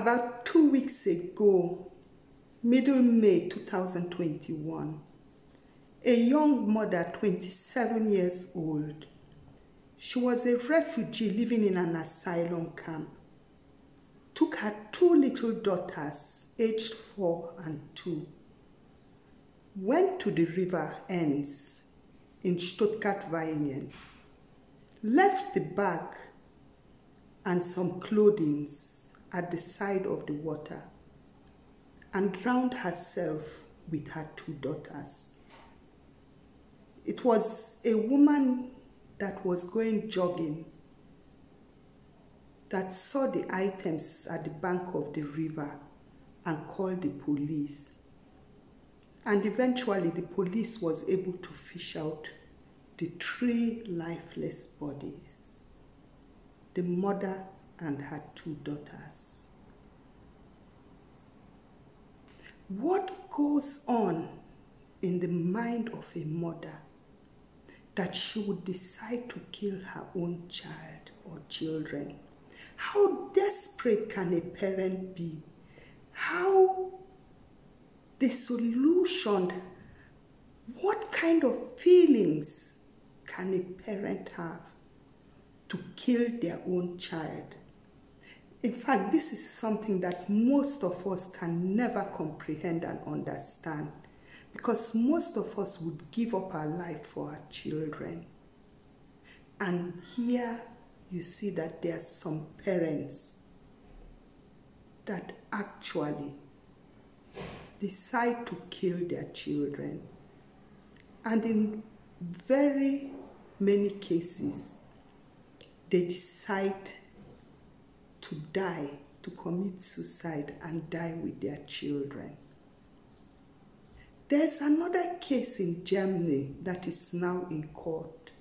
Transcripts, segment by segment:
About 2 weeks ago, middle May 2021, a young mother, 27 years old, she was a refugee living in an asylum camp, took her 2 little daughters, aged 4 and 2, went to the river ends in Stuttgart Germany, left the bag and some clothing at the side of the water, and drowned herself with her 2 daughters. It was a woman that was going jogging that saw the items at the bank of the river and called the police. And eventually the police was able to fish out the 3 lifeless bodies, the mother and her 2 daughters. What goes on in the mind of a mother that she would decide to kill her own child or children? How desperate can a parent be? How disillusioned? What kind of feelings can a parent have to kill their own child? In fact, this is something that most of us can never comprehend and understand, because most of us would give up our life for our children. And here you see that there are some parents that actually decide to kill their children. And in very many cases, they decide to die, to commit suicide and die with their children. There's another case in Germany that is now in court.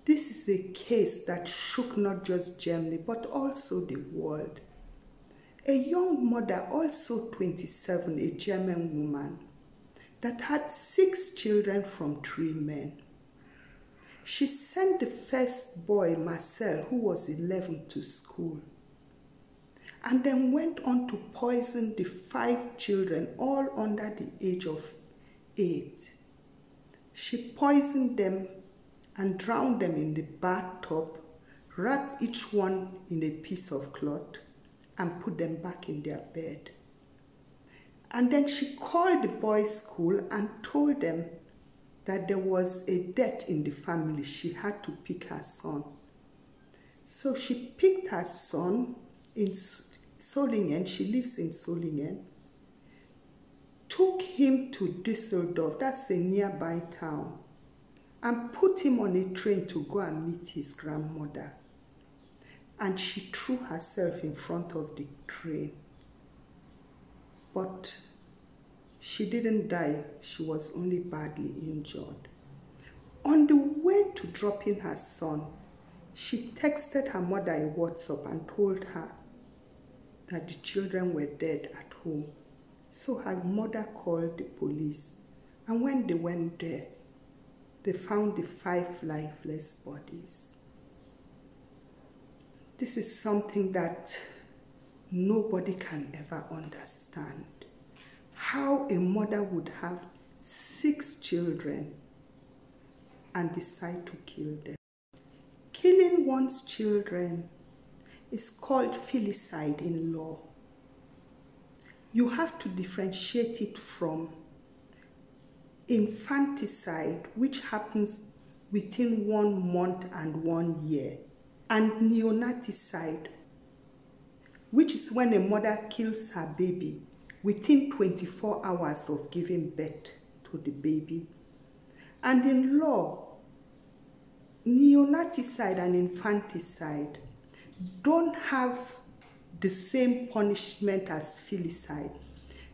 This is a case that shook not just Germany, but also the world. A young mother, also 27, a German woman, that had 6 children from 3 men. She sent the first boy, Marcel, who was 11, to school, and then went on to poison the 5 children, all under the age of 8. She poisoned them and drowned them in the bathtub, wrapped each one in a piece of cloth, and put them back in their bed. And then she called the boys' school and told them that there was a death in the family. She had to pick her son. So she picked her son in Solingen. She lives in Solingen. Took him to Düsseldorf, that's a nearby town, and put him on a train to go and meet his grandmother. And she threw herself in front of the train. But she didn't die, she was only badly injured. On the way to dropping her son, she texted her mother a WhatsApp and told her that the children were dead at home. So her mother called the police, and when they went there, they found the 5 lifeless bodies. This is something that nobody can ever understand. How a mother would have 6 children and decide to kill them. Killing one's children is called filicide in law. You have to differentiate it from infanticide, which happens within 1 month and 1 year, and neonaticide, which is when a mother kills her baby within 24 hours of giving birth to the baby. And in law, neonaticide and infanticide don't have the same punishment as filicide,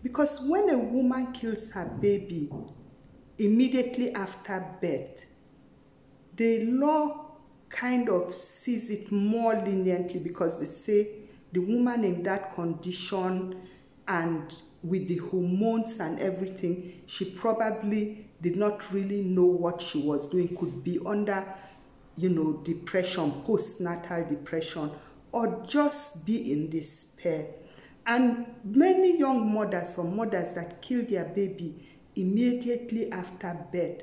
because when a woman kills her baby immediately after birth, the law kind of sees it more leniently, because they say the woman in that condition and with the hormones and everything, she probably did not really know what she was doing, could be under, depression, postnatal depression, or just be in despair. And many young mothers or mothers that kill their baby immediately after birth,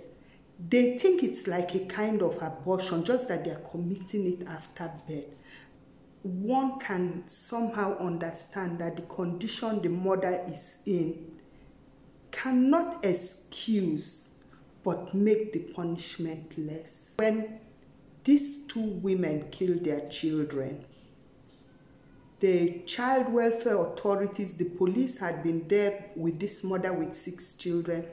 they think it's like a kind of abortion, just that they're committing it after birth. One can somehow understand that the condition the mother is in cannot excuse but make the punishment less. When these two women killed their children, the child welfare authorities, the police had been there with this mother with 6 children.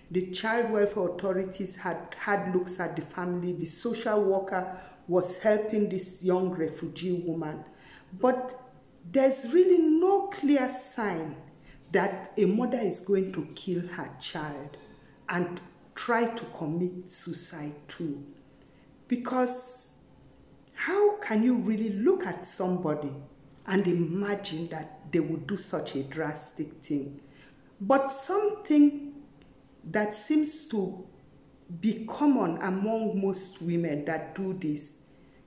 The child welfare authorities had looks at the family. The social worker was helping this young refugee woman. But there's really no clear sign that a mother is going to kill her child and try to commit suicide too. Because how can you really look at somebody and imagine that they would do such a drastic thing? But something that seems to be common among most women that do this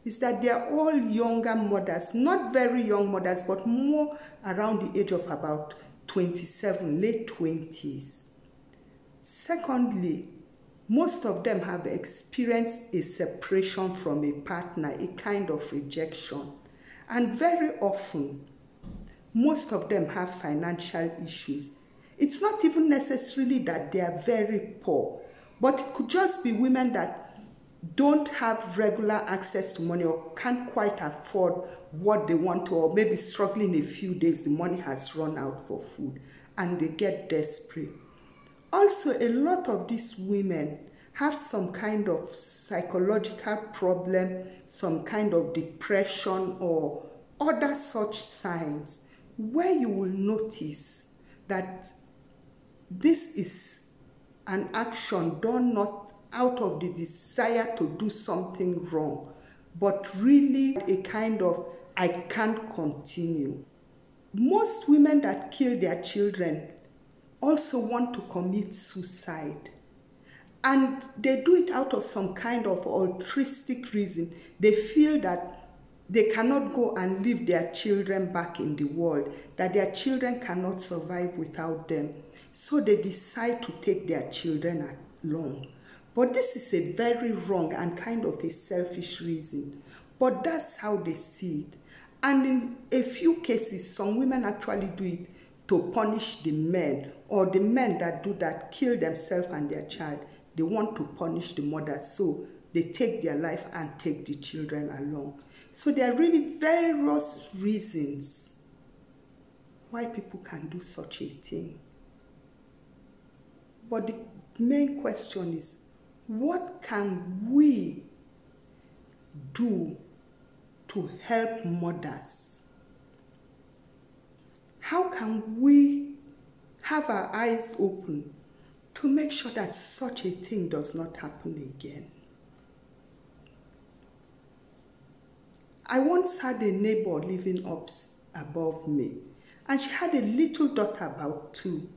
is that they are all younger mothers, not very young mothers, but more around the age of about 27, late 20s. Secondly, most of them have experienced a separation from a partner, a kind of rejection. And very often, most of them have financial issues. It's not even necessarily that they are very poor, but it could just be women that don't have regular access to money or can't quite afford what they want to, or maybe struggling a few days, the money has run out for food and they get desperate. Also, a lot of these women have some kind of psychological problem, some kind of depression or other such signs where you will notice that this is an action done not out of the desire to do something wrong, but really a kind of, I can't continue. Most women that kill their children also want to commit suicide. And they do it out of some kind of altruistic reason. They feel that they cannot go and leave their children back in the world, that their children cannot survive without them. So they decide to take their children along. But this is a very wrong and kind of a selfish reason. But that's how they see it. And in a few cases, some women actually do it to punish the men, or the men that do that kill themselves and their child. They want to punish the mother, so they take their life and take the children along. So there are really various reasons why people can do such a thing. But the main question is, what can we do to help mothers? How can we have our eyes open to make sure that such a thing does not happen again? I once had a neighbor living up above me, and she had a little daughter about 2.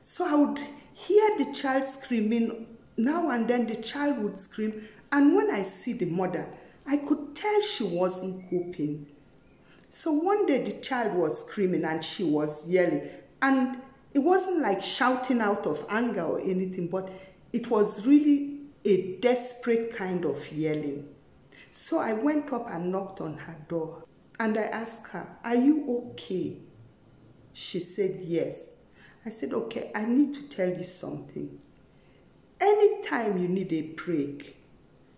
So I would hear the child screaming. Now and then the child would scream, and when I see the mother, I could tell she wasn't coping. So one day the child was screaming and she was yelling, and it wasn't like shouting out of anger or anything, but it was really a desperate kind of yelling. So I went up and knocked on her door, and I asked her, "Are you okay?" She said yes. I said, "Okay, I need to tell you something. Anytime you need a break,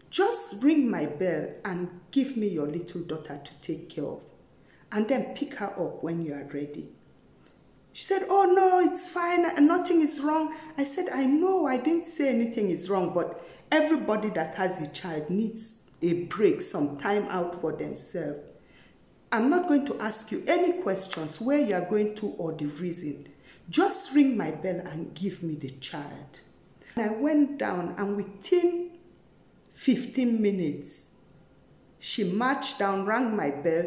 just ring my bell and give me your little daughter to take care of, and then pick her up when you are ready." She said, "Oh no, it's fine, nothing is wrong." I said, "I know, I didn't say anything is wrong, but everybody that has a child needs a break, some time out for themselves. I'm not going to ask you any questions where you are going to or the reason. Just ring my bell and give me the child." I went down, and within 15 minutes, she marched down, rang my bell,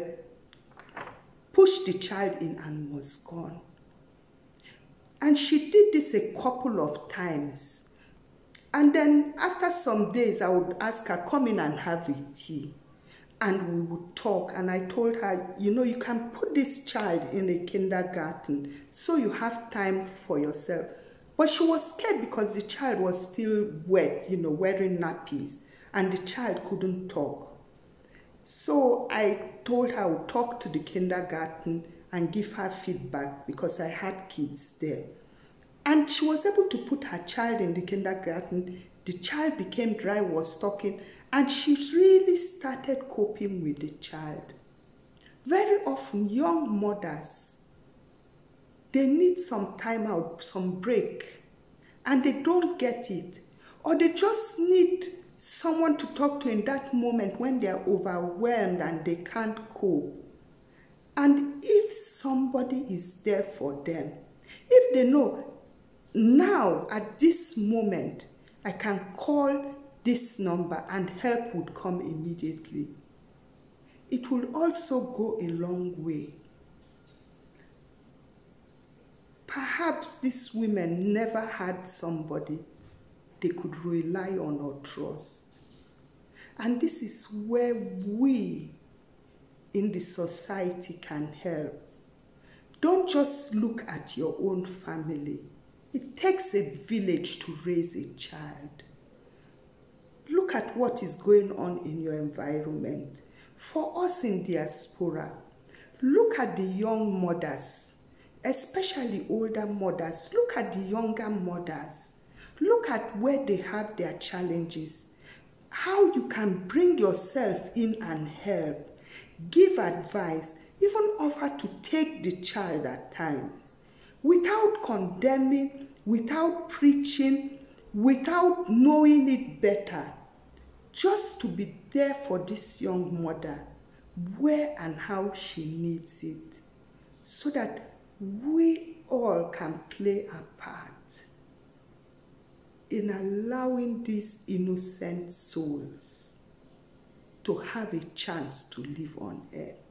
pushed the child in, and was gone. And she did this a couple of times. And then after some days, I would ask her, "Come in and have a tea." and we would talk, and I told her, you know, you can put this child in a kindergarten so you have time for yourself. But she was scared because the child was still wet, you know, wearing nappies, and the child couldn't talk. So I told her I would talk to the kindergarten and give her feedback because I had kids there. And she was able to put her child in the kindergarten. The child became dry, was talking, and she really started coping with the child. Very often, young mothers, they need some time out, some break, and they don't get it. Or they just need someone to talk to in that moment when they are overwhelmed and they can't cope. And if somebody is there for them, if they know, now at this moment, I can call this number and help would come immediately, it will also go a long way. Perhaps these women never had somebody they could rely on or trust. And this is where we in the society can help. Don't just look at your own family. It takes a village to raise a child. Look at what is going on in your environment. For us in diaspora, look at the young mothers, especially older mothers. Look at the younger mothers. Look at where they have their challenges. How you can bring yourself in and help, give advice, even offer to take the child at times, without condemning, without preaching, without knowing it better, just to be there for this young mother, where and how she needs it, so that we all can play a part in allowing these innocent souls to have a chance to live on earth.